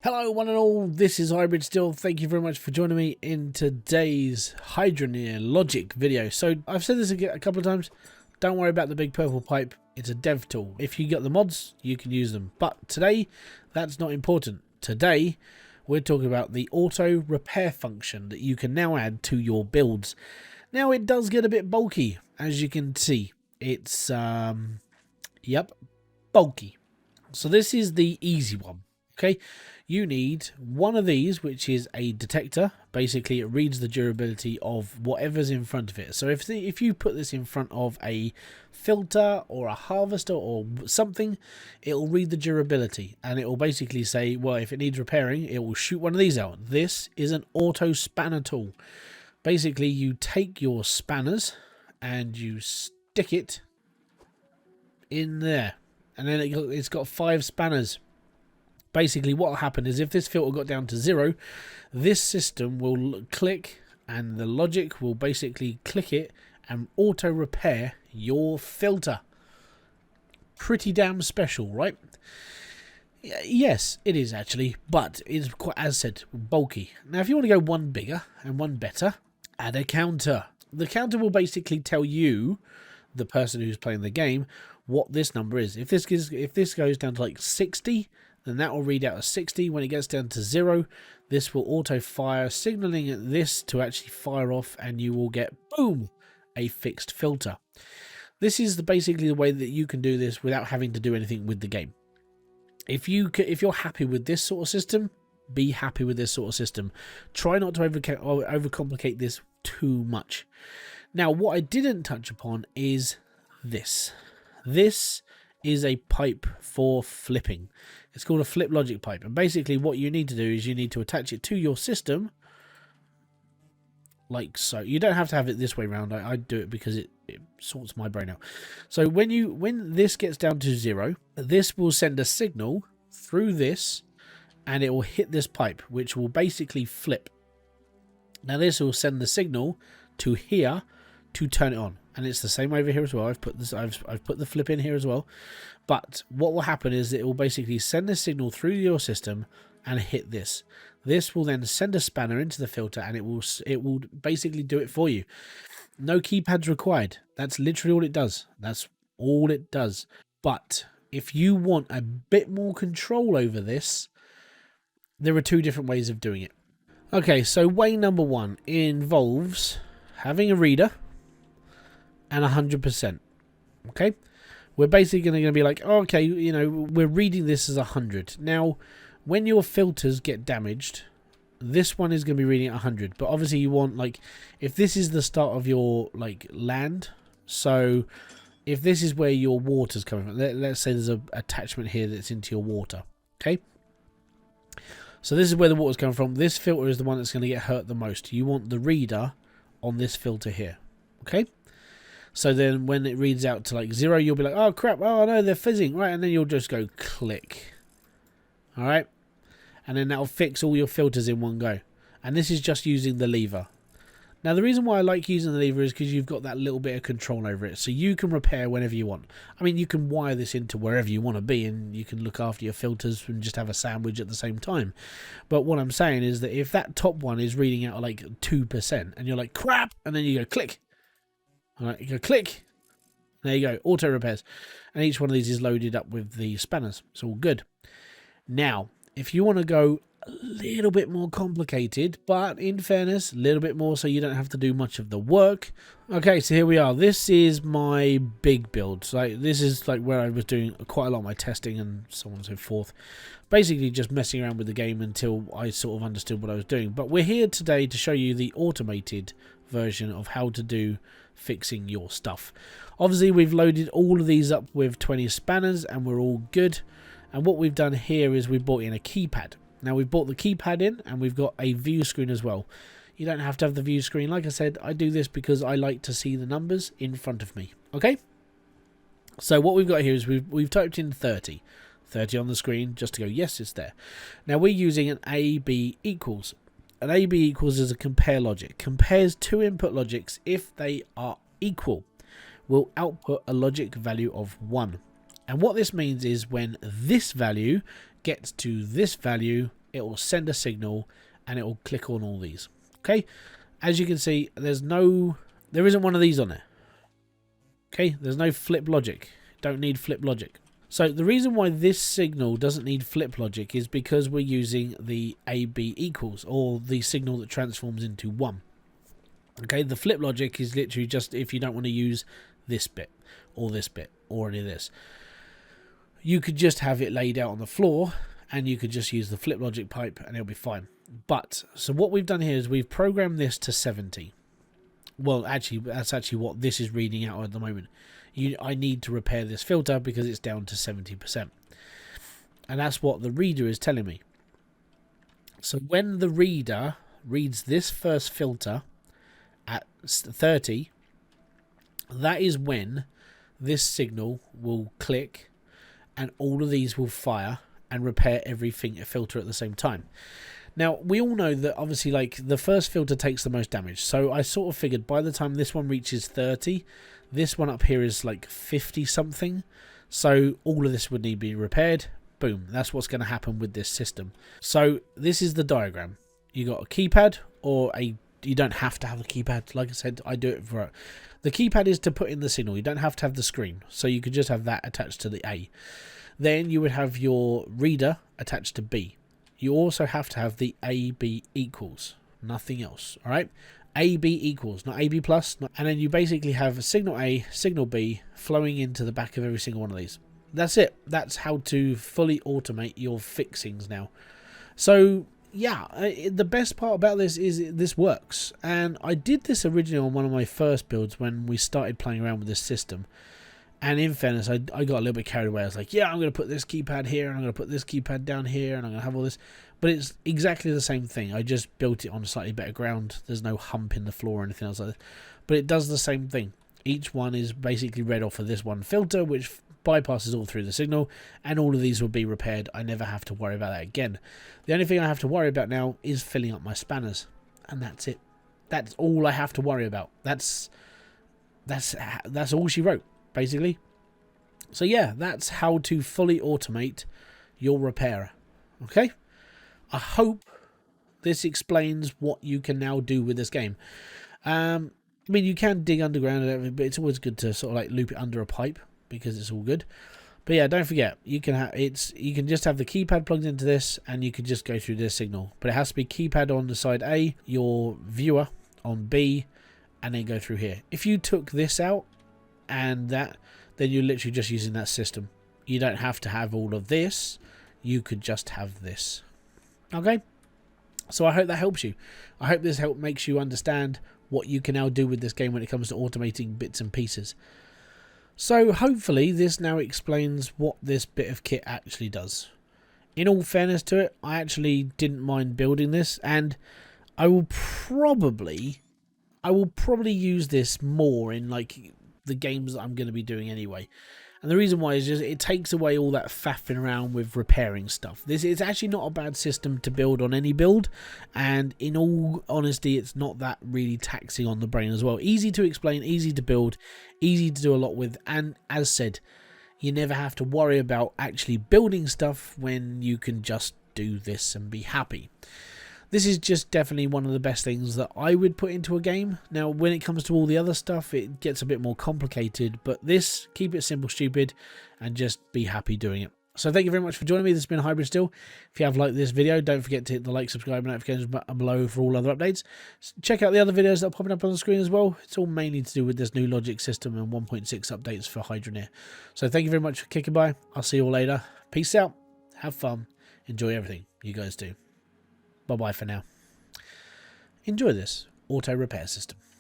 Hello one and all, this is Hybridsteel. Thank you very much for joining me in today's Hydroneer logic video. So I've said this a couple of times, don't worry about the big purple pipe, it's a dev tool. If you got the mods, you can use them. But today, that's not important. Today, we're talking about the auto repair function that you can now add to your builds. Now it does get a bit bulky, as you can see. It's, bulky. So this is the easy one. Okay, you need one of these, which is a detector. Basically, it reads the durability of whatever's in front of it. So if you put this in front of a filter or a harvester or something, it will read the durability and it will basically say, well, if it needs repairing, it will shoot one of these out. This is an auto spanner tool. Basically, you take your spanners and you stick it in there, and then it's got 5 spanners. Basically, what will happen is if this filter got down to 0, this system will click and the logic will basically click it and auto repair your filter. Pretty damn special, right? Yes, it is actually, but it's quite, as said, bulky. Now, if you want to go one bigger and one better, add a counter. The counter will basically tell you, the person who's playing the game, what this number is. If this goes down to like 60, then that will read out as 60. When it gets down to 0, this will auto fire, signaling at this to actually fire off, and you will get, boom, a fixed filter. This is basically the way that you can do this without having to do anything with the game. If you're happy with this sort of system, be happy with this sort of system. Try not to overcomplicate this too much. Now, what I didn't touch upon is this. This is a pipe for flipping. It's called a flip logic pipe, and basically what you need to do is you need to attach it to your system like so. You don't have to have it this way around. I do it because it sorts my brain out. So when this gets down to 0, this will send a signal through this and it will hit this pipe, which will basically flip. Now this will send the signal to here to turn it on, and it's the same over here as well. I've put the flip in here as well. But what will happen is it will basically send a signal through your system and hit this. This will then send a spanner into the filter, and it will basically do it for you. No keypads required. That's literally all it does. That's all it does. But if you want a bit more control over this, there are 2 different ways of doing it. Okay, so way number 1 involves having a reader and 100%. Okay, we're basically going to be like, oh, okay, you know, we're reading this as 100. Now, when your filters get damaged, this one is going to be reading at 100. But obviously, you want, like, if this is the start of your like land, so if this is where your water's coming from, let's say there's a attachment here that's into your water. Okay, so this is where the water's coming from. This filter is the one that's going to get hurt the most. You want the reader on this filter here. Okay. So then when it reads out to like 0, you'll be like, oh crap, oh no, they're fizzing, right? And then you'll just go click. All right. And then that'll fix all your filters in one go. And this is just using the lever. Now, the reason why I like using the lever is because you've got that little bit of control over it. So you can repair whenever you want. I mean, you can wire this into wherever you want to be, and you can look after your filters and just have a sandwich at the same time. But what I'm saying is that if that top one is reading out like 2%, and you're like, crap, and then you go click. All right, you go click. There you go, auto repairs. And each one of these is loaded up with the spanners. It's all good. Now, if you want to go a little bit more complicated, but in fairness, a little bit more so you don't have to do much of the work. Okay, so here we are. This is my big build. So this is like where I was doing quite a lot of my testing and so on and so forth. Basically just messing around with the game until I sort of understood what I was doing. But we're here today to show you the automated version of how to do fixing your stuff. Obviously, we've loaded all of these up with 20 spanners and we're all good. And what we've done here is we brought in a keypad. Now, we've brought the keypad in and we've got a view screen as well. You don't have to have the view screen. Like I said, I do this because I like to see the numbers in front of me. Okay? So what we've got here is we've typed in 30. 30 on the screen just to go, yes, it's there. Now, we're using an AB equals. An AB equals is a compare logic. Compares 2 input logics. If they are equal, will output a logic value of 1. And what this means is when this value gets to this value, it will send a signal, and it will click on all these. Okay, as you can see, there isn't one of these on there. Okay, there's no flip logic. Don't need flip logic. So the reason why this signal doesn't need flip logic is because we're using the AB equals, or the signal that transforms into 1. Okay, the flip logic is literally just if you don't want to use this bit, or this bit, or any of this. You could just have it laid out on the floor, and you could just use the flip logic pipe, and it'll be fine. But, so what we've done here is we've programmed this to 70. Well, actually, that's actually what this is reading out at the moment. I need to repair this filter because it's down to 70%. And that's what the reader is telling me. So when the reader reads this first filter at 30, that is when this signal will click and all of these will fire and repair everything a filter at the same time. Now, we all know that obviously, like, the first filter takes the most damage. So I sort of figured by the time this one reaches 30, this one up here is like 50 something. So all of this would need to be repaired. Boom. That's what's going to happen with this system. So this is the diagram. You got a keypad, or you don't have to have a keypad. Like I said, I do it for it. The keypad is to put in the signal. You don't have to have the screen. So you could just have that attached to the A. Then you would have your reader attached to B. You also have to have the AB equals, nothing else. All right, AB equals, not AB plus, and then you basically have a signal A, signal B flowing into the back of every single one of these. That's it. That's how to fully automate your fixings now. So yeah, the best part about this is this works, and I did this originally on one of my first builds when we started playing around with this system. And in fairness, I got a little bit carried away. I was like, yeah, I'm going to put this keypad here, and I'm going to put this keypad down here, and I'm going to have all this. But it's exactly the same thing. I just built it on a slightly better ground. There's no hump in the floor or anything else like that. But it does the same thing. Each one is basically read off of this one filter, which bypasses all through the signal, and all of these will be repaired. I never have to worry about that again. The only thing I have to worry about now is filling up my spanners. And that's it. That's all I have to worry about. That's all she wrote, basically. So yeah, that's how to fully automate your repairer. Okay, I hope this explains what you can now do with this game. I mean, you can dig underground and everything, but it's always good to sort of like loop it under a pipe because it's all good. But yeah, don't forget, you can just have the keypad plugged into this, and you can just go through this signal. But it has to be keypad on the side A, your viewer on B, and then go through here. If you took this out and that, then you're literally just using that system. You don't have to have all of this. You could just have this. Okay? So I hope that helps you. I hope this makes you understand what you can now do with this game when it comes to automating bits and pieces. So hopefully this now explains what this bit of kit actually does. In all fairness to it, I actually didn't mind building this, and I will probably use this more in like the games that I'm going to be doing anyway. And the reason why is just it takes away all that faffing around with repairing stuff. This is actually not a bad system to build on any build, and in all honesty, it's not that really taxing on the brain as well. Easy to explain, easy to build, easy to do a lot with, and as said, you never have to worry about actually building stuff when you can just do this and be happy. This is just definitely one of the best things that I would put into a game. Now, when it comes to all the other stuff, it gets a bit more complicated. But this, keep it simple, stupid, and just be happy doing it. So thank you very much for joining me. This has been Hybridsteel. If you have liked this video, don't forget to hit the like, subscribe, and notifications button below for all other updates. Check out the other videos that are popping up on the screen as well. It's all mainly to do with this new logic system and 1.6 updates for Hydroneer. So thank you very much for kicking by. I'll see you all later. Peace out. Have fun. Enjoy everything you guys do. Bye-bye for now. Enjoy this auto repair system.